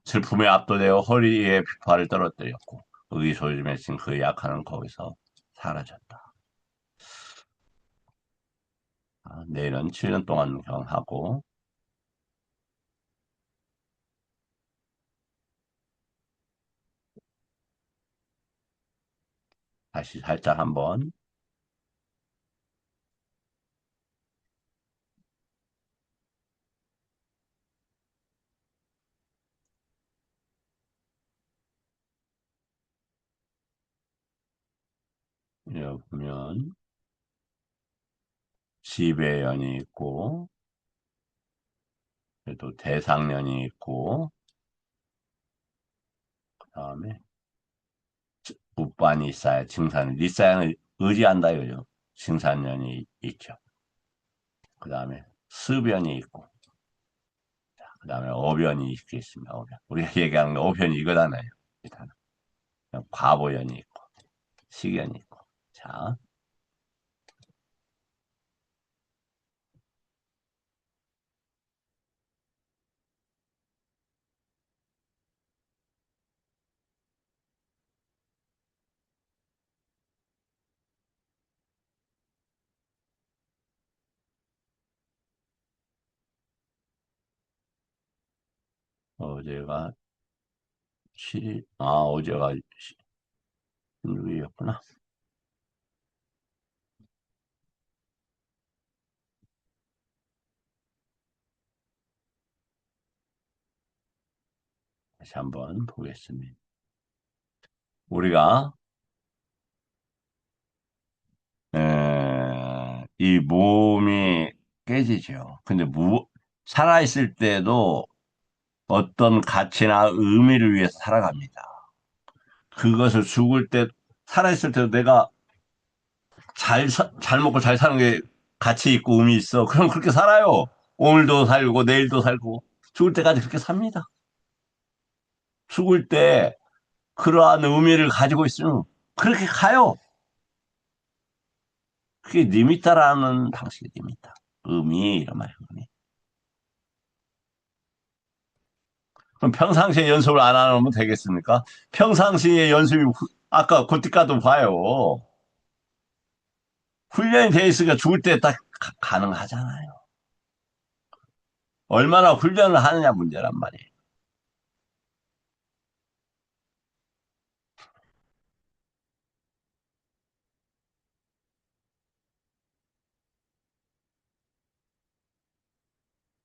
슬픔에 압도되어 허리에 비파를 떨어뜨렸고 의소심에 친 그 약하는 거기서 사라졌다. 내일은 7년 동안 경하고 다시 살짝 한번 여기 보면 지배연이 있고 또 대상연이 있고 그 다음에 우반이 있어야 증산 리사양을 의지한다 이거죠. 증산연이 있죠. 그 다음에 수변이 있고 그 다음에 어변이 있겠습니다. 어변. 우리가 얘기하는 거 어변이 이거잖아요. 일단 과보연이 있고 식연이 있고 자 어제가 7일 어제가 16일이었구나. 다시 한번 보겠습니다. 우리가 이 몸이 깨지죠. 근데 살아있을 때도 어떤 가치나 의미를 위해서 살아갑니다. 그것을 죽을 때, 살아있을 때도 내가 잘 먹고 잘 사는 게 가치 있고 의미 있어. 그럼 그렇게 살아요. 오늘도 살고, 내일도 살고, 죽을 때까지 그렇게 삽니다. 죽을 때 그러한 의미를 가지고 있으면 그렇게 가요. 그게 니미타라는 방식이 니미타. 의미, 이런 말이에요. 그럼 평상시에 연습을 안 하면 되겠습니까? 평상시에 연습이, 아까 고티카도 봐요. 훈련이 돼 있으니까 죽을 때 딱 가능하잖아요. 얼마나 훈련을 하느냐 문제란 말이에요.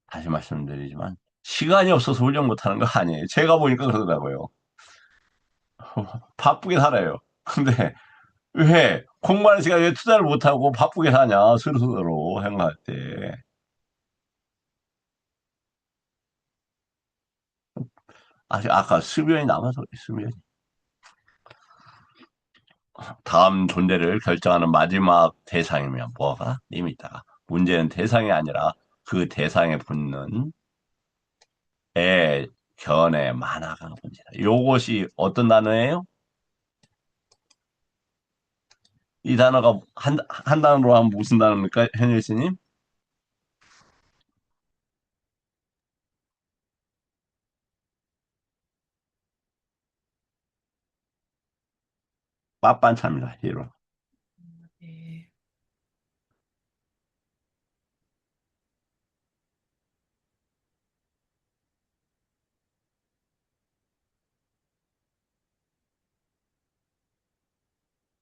다시 말씀드리지만 시간이 없어서 훈련 못하는 거 아니에요. 제가 보니까 그러더라고요. 바쁘게 살아요. 근데 왜 공부하는 시간에 왜 투자를 못하고 바쁘게 사냐 스스로 생각할 때. 아까 수면이 남아서 그래, 수면이. 다음 존재를 결정하는 마지막 대상이면 뭐가? 리미다가. 문제는 대상이 아니라 그 대상에 붙는 애, 견해, 만화가 문제다. 요것이 어떤 단어예요? 이 단어가 한 단어로 하면 무슨 단어입니까, 현일 씨님? 빠빤차입니다, 히로. 네.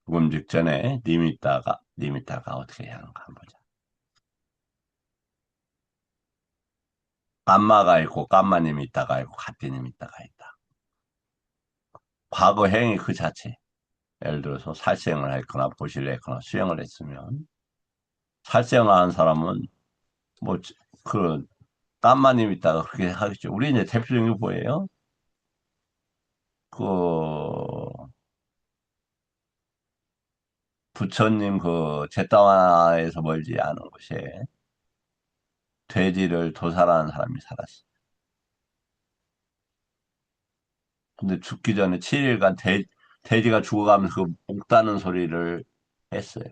죽음 직전에 리미다가 어떻게 해야 하는가 한번 보자. 깜마가 있고, 깜마님이 있다가 있고, 가띠님이 있다가 있다. 과거 행위 그 자체. 예를 들어서 살생을 했거나 보시를 했거나 수행을 했으면, 살생을 한 사람은, 뭐, 그, 깜마님 있다가 그렇게 하겠죠. 우리 이제 대표적인 게 뭐예요? 그, 부처님 그 제타와에서 멀지 않은 곳에 돼지를 도살하는 사람이 살았어. 근데 죽기 전에 7일간 돼지가 죽어가면서 그 목다는 소리를 했어요.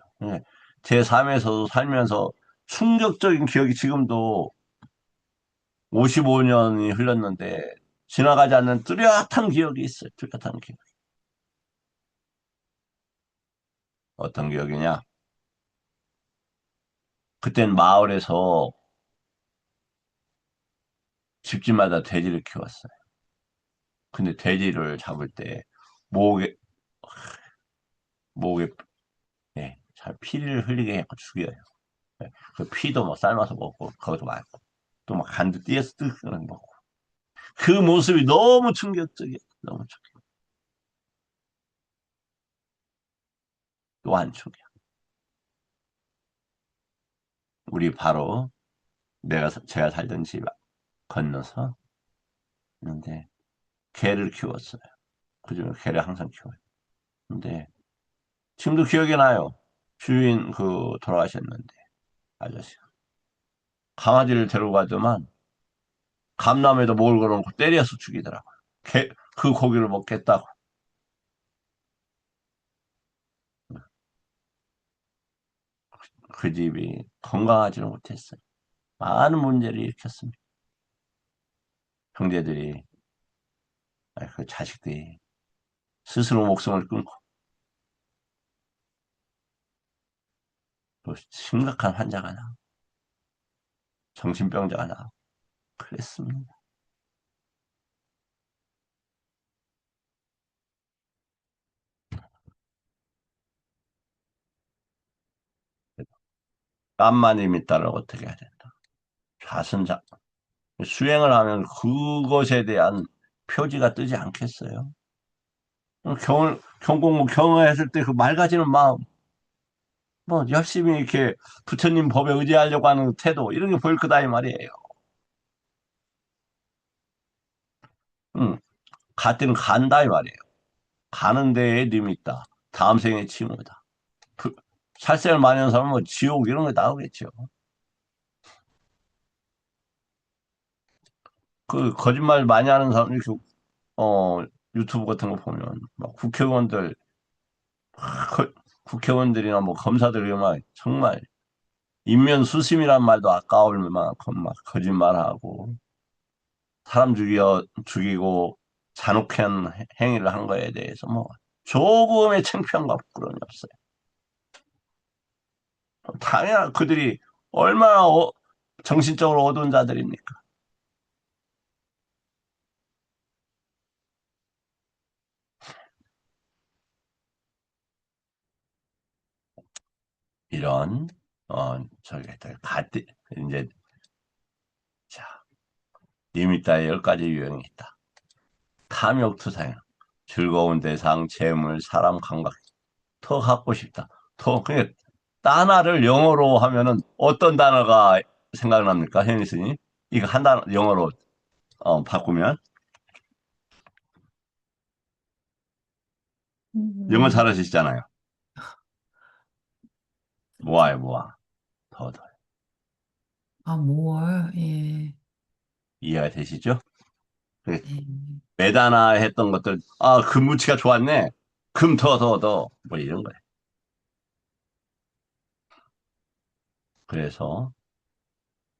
제 삶에서도 살면서 충격적인 기억이 지금도 55년이 흘렀는데 지나가지 않는 뚜렷한 기억이 있어요. 뚜렷한 기억. 어떤 기억이냐? 그땐 마을에서 집집마다 돼지를 키웠어요. 근데 돼지를 잡을 때 목에 목에 잘 피를 흘리게 해서 죽여요. 예, 그 피도 뭐 삶아서 먹고 거기서 말고 또 막 간도 띄어서 뜨거나 먹고 그 모습이 너무 충격적이에요. 너무 충격. 또한 충격. 우리 바로 제가 살던 집 건너서 있는데 개를 키웠어요. 그중에 개를 항상 키워요. 근데 지금도 기억이 나요. 주인 돌아가셨는데 아저씨 강아지를 데리고 가더만 감남에도 목을 걸어놓고 때려서 죽이더라고요. 그 고기를 먹겠다고. 그 집이 건강하지는 못했어요. 많은 문제를 일으켰습니다. 형제들이, 그 자식들이 스스로 목숨을 끊고 또 심각한 환자가 나, 정신병자가 나, 그랬습니다. 깜만이 따라 어떻게 해야 된다. 좌선자 수행을 하면 그것에 대한 표지가 뜨지 않겠어요? 경공부 경허했을 때 그 맑아지는 마음, 뭐 열심히 이렇게 부처님 법에 의지하려고 하는 태도 이런 게 보일 거다 이 말이에요. 응, 갈 때는 간다 이 말이에요. 가는 데에 님이 있다. 다음 생에 칭후다. 그, 살생을 많이 하는 사람은 뭐 지옥 이런 거 나오겠죠. 그 거짓말 많이 하는 사람 이렇게 어 유튜브 같은 거 보면 막 거- 국회의원들이나 뭐 검사들이 막 정말 인면 수심이란 말도 아까울 만큼 막 거짓말하고 사람 죽이고 잔혹한 행위를 한 거에 대해서 뭐 조금의 창피함과 부끄러움이 없어요. 당연 그들이 얼마나 정신적으로 어두운 자들입니까? 이런 저기 이제 자 리미따의 10가지 유형이 있다. 탐욕투사형, 즐거운 대상, 재물, 사람, 감각, 더 갖고 싶다. 그게 단어를 영어로 하면은 어떤 단어가 생각납니까, 헤니스님? 이거 한 단어 영어로 바꾸면 영어 음, 잘하시잖아요. 모아요, 모아. 더. 아, 뭘, 예. 이해가 되시죠? 그 네. 매다나 했던 것들, 금무치가 좋았네. 금 더, 뭐 이런 거예요. 그래서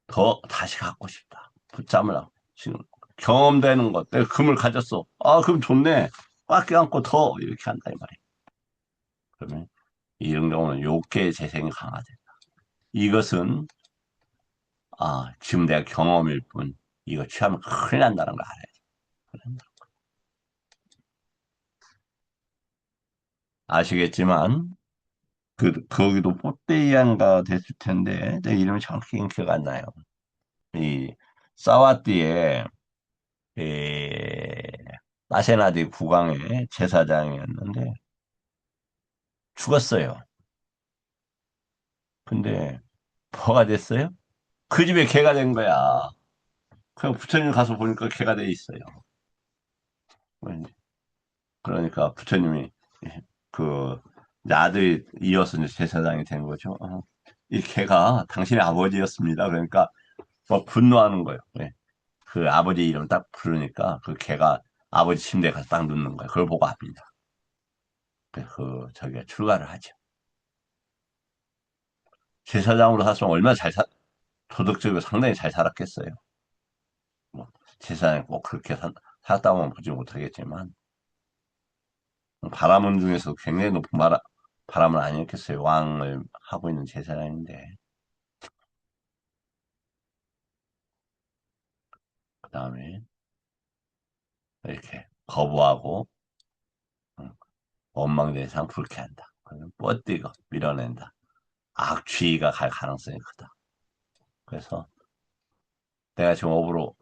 더 다시 갖고 싶다. 붙잡으라고. 지금 경험되는 것. 내가 금을 가졌어. 금 좋네. 꽉 껴안고 더 이렇게 한다 이 말이에요. 그러면 이런 경우는 욕계의 재생이 강하다. 이것은 지금 내가 경험일 뿐 이거 취하면 큰일 난다는 거 알아요. 아시겠지만 거기도 뽀떼이안가 됐을 텐데 내 이름이 정확히 기억 안 나요. 이 사와띠의 이 나세나디 국왕의 제사장이었는데 죽었어요. 근데 뭐가 됐어요? 그 집에 개가 된 거야. 그냥 부처님 가서 보니까 개가 돼 있어요. 그러니까 부처님이 그 이제 아들이 이어서 이제 제사장이 된 거죠. 이 개가 당신의 아버지였습니다. 그러니까 막 분노하는 거예요. 예. 그 아버지 이름 딱 부르니까 그 개가 아버지 침대에 가서 딱 눕는 거예요. 그걸 보고 압니다. 저기가 출가를 하죠. 제사장으로 살았으면 얼마나 도덕적으로 상당히 잘 살았겠어요. 뭐, 제사장이 꼭 그렇게 살았다고는 보지 못하겠지만, 바람은 중에서 굉장히 높은 바람은 아니었겠어요. 왕을 하고 있는 제사장인데. 그 다음에, 이렇게 거부하고, 응, 원망대상 불쾌한다. 그러면 뻗디고 밀어낸다. 악취가 갈 가능성이 크다. 그래서 내가 지금 업으로,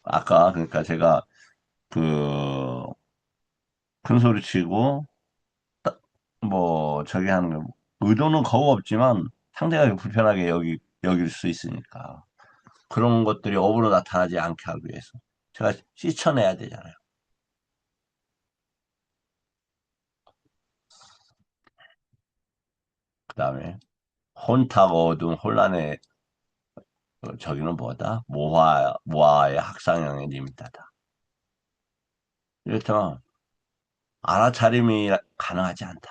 아까, 그러니까 제가 그, 큰 소리 치고, 저기 하는 거, 의도는 거의 없지만 상대가 불편하게 여길 수 있으니까. 그런 것들이 업으로 나타나지 않게 하기 위해서. 제가 씻어내야 되잖아요. 그 다음에, 혼탁 어두운 혼란의, 저기는 뭐다? 모아의 학상형에 리미타다. 이렇다면, 알아차림이 가능하지 않다.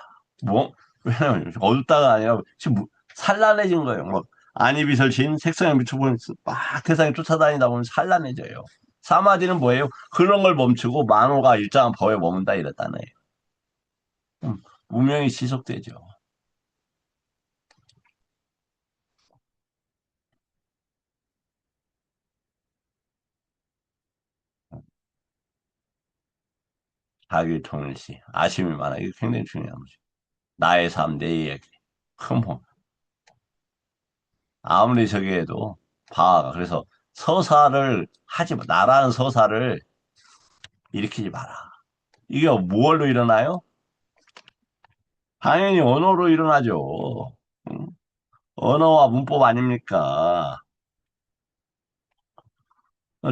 왜냐면, 어둡다가 아니라, 지금 산란해진 거예요. 안이비설신 색성에 비춰보면 막 세상에 쫓아다니다 보면 산란해져요. 사마디는 뭐예요? 그런 걸 멈추고 만호가 일정한 법에 머문다 이랬다는 거예요. 무명이 지속되죠. 자기 통일시, 아심이 많아. 이게 굉장히 중요한 거죠. 나의 삶, 내 이야기. 흠, 아무리 저기 해도 바아가. 그래서 서사를 하지 마. 나라는 서사를 일으키지 마라. 이게 뭘로 일어나요? 당연히 언어로 일어나죠. 응? 언어와 문법 아닙니까?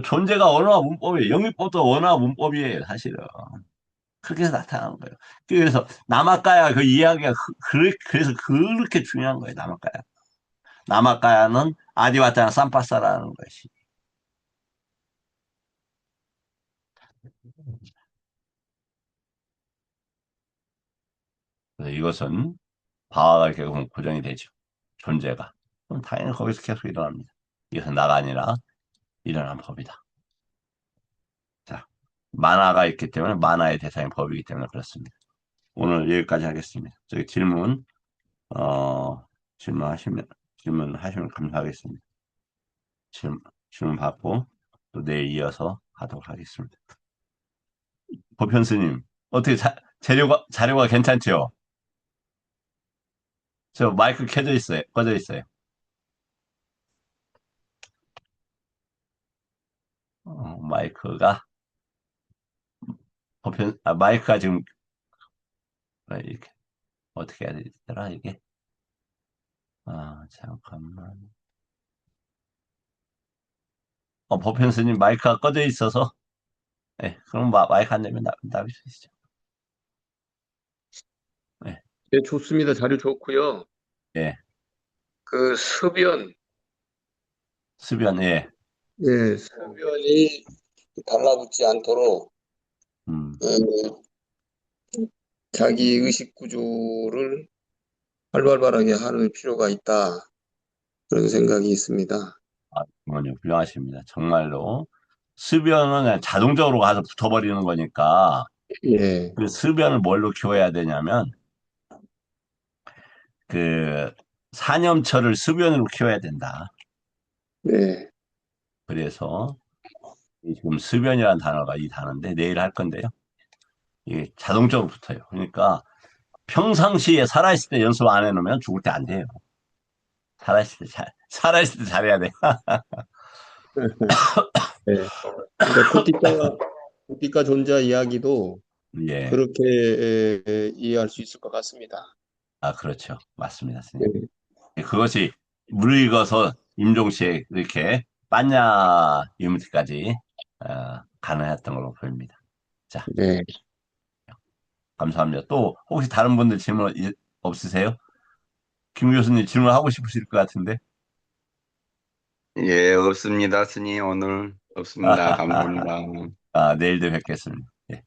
존재가 언어와 문법이에요. 영미법도 언어와 문법이에요, 사실은. 그렇게 해서 나타나는 거예요. 그래서 남아까야 그 이야기가 그래서 그렇게 중요한 거예요, 남아까야. 남아까야는 아디와타나 삼파사라는 것이. 그래서 이것은 바아가 결국 고정이 되죠. 존재가. 그럼 당연히 거기서 계속 일어납니다. 이것은 나가 아니라 일어난 법이다. 자, 만화가 있기 때문에 만화의 대상이 법이기 때문에 그렇습니다. 오늘 여기까지 하겠습니다. 저기 질문, 어, 질문하시면 감사하겠습니다. 질문, 질문 받고 또 내일 이어서 하도록 하겠습니다. 보편스님, 어떻게 자료가 괜찮죠? 저 마이크 켜져 있어요? 꺼져 있어요? 마이크가, 마이크가 지금, 이렇게, 어떻게 해야 되더라, 이게? 잠깐만. 보편스님 마이크가 꺼져 있어서, 네, 그럼 마이크 안 되면 나가주시죠. 네, 네, 좋습니다. 자료 좋고요. 예, 그 습연, 수변, 예, 습연이 달라붙지 않도록 음, 그 자기 의식 구조를 활발하게 하는 필요가 있다. 그런 생각이 있습니다. 어머니 훌륭하십니다. 정말로. 수변은 그냥 자동적으로 가서 붙어버리는 거니까, 예, 그 수변을 뭘로 키워야 되냐면, 그, 산염철을 수변으로 키워야 된다. 네, 그래서, 이 지금 수변이라는 단어가 이 단어인데, 내일 할 건데요. 이게 자동적으로 붙어요. 그러니까, 평상시에 살아있을 때 연습 안 해놓으면 죽을 때 안 돼요. 살아있을 때 잘해야 돼. 네. 그러니까 코티카 존자 이야기도 예. 그렇게 이해할 수 있을 것 같습니다. 그렇죠. 맞습니다, 네, 선생님. 그것이 무르익어서 임종시에 이렇게 빠냐 유무트까지 가능했던 걸로 보입니다. 자, 네. 감사합니다. 또 혹시 다른 분들 질문 없으세요? 김 교수님 질문하고 싶으실 것 같은데. 예, 없습니다. 스님 오늘 없습니다. 감사합니다. 내일도 뵙겠습니다. 예.